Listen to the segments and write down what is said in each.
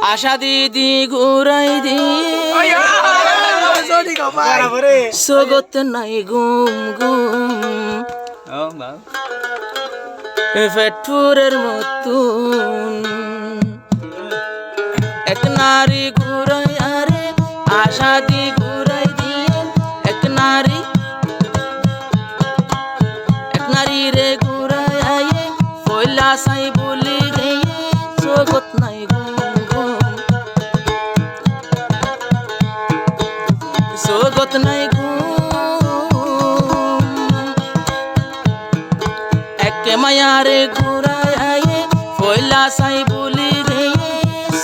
আশা দিদি ঘুরাই দি সগত নাই গুম গুম পেটুরের মতন এক নারী ঘুরাই আরে আশা দি ঘুরাই দিয়ে এক নারী রে ঘুরাই আয়ে ফয়লা সাই বলি গিয়ে সগত নাই গুম গুম সগত নাই গুম একে মায়ারে ঘুরাই আয়ে ফয়লা সাই বলি গিয়ে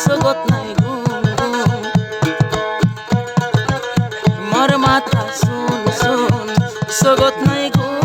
সগত নাই গুম গুম মোর মাথা শুন শুন সগত নাই গুম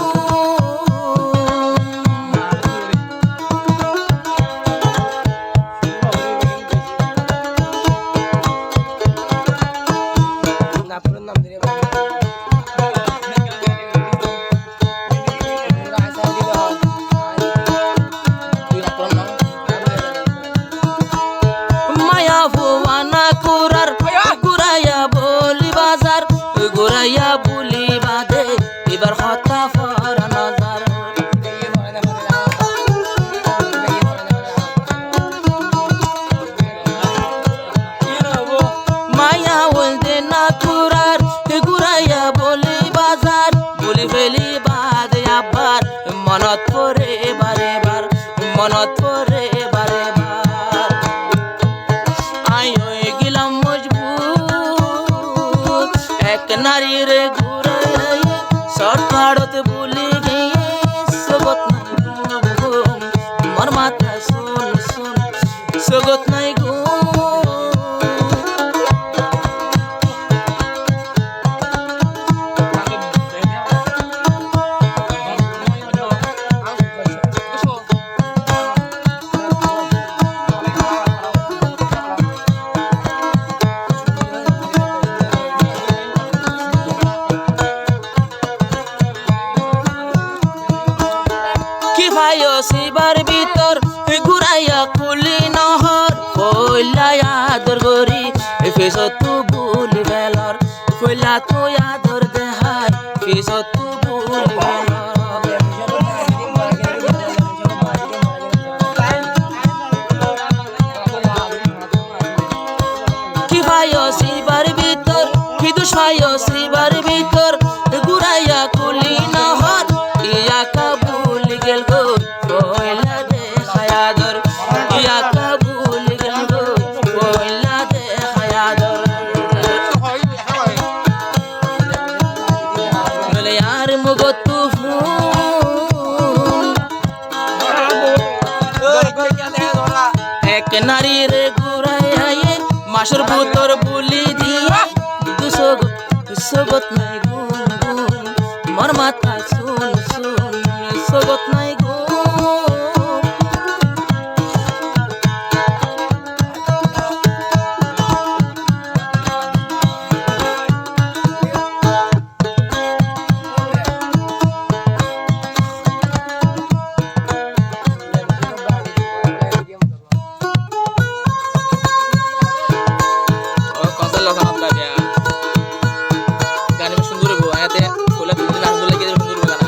গোরাইয়া বুলি বাদে এবার হতা ফর নজর মায়া বলতে না কুরার গোরাইয়া বলি বাজার বলি ফেলি বাদে আবার মনত পরে বারে বার মনত পরে বারে বার আই হয়ে গেলাম মজবুর এক নারী রে ঘুরাই সরকারতে বলি গিয়ে সগত নাই গুম মোর মাথা শুন শুন সগত নাই গুম শিবার ভিতর ঘুরাইয়া কুলি নহর কইলা আদর গরি ফেসত তু বুলি বেলর কইলা তো আদর দেহার ফেসত তু বুলি কি ভাই শিবার ভিতর কি দুষাই শিবার ভিতর ঘুরাইয়া কুলি নহর ইয়া কাবুল গেল গো কইলা দে খায়াদর ইয়া কাবুল গেল গো কইলা দে খায়াদর বলে यार মুগতু ফুল এক নারী রে ঘুরাই আয়ে মাসুর ভূতর বুলি দিয়া সগত নাই গুম গুম মোর মাথা শুন শুন সগত নাই গুম গান সুন্দর সুন্দর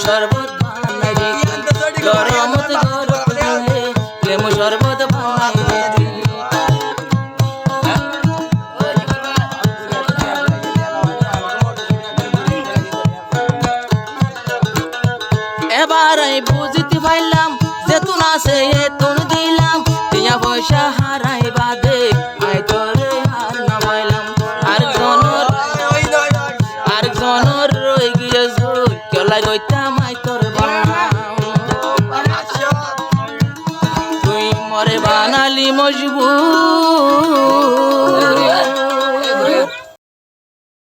শরবত বানাই দিতি গরমত গরম দিলে লেবু শরবত বানাই দিতি এবার আমি বুঝতে পাইলাম যেতুন আছে এতুন দিলাম টিয়া পয়সা হারাই বাদে আই তোরে আর না পাইলাম আরেকজনের রই গিয়ে জুই কেলাই গইতাম আই তোর বললাম তুই মরে বানালি মজবুর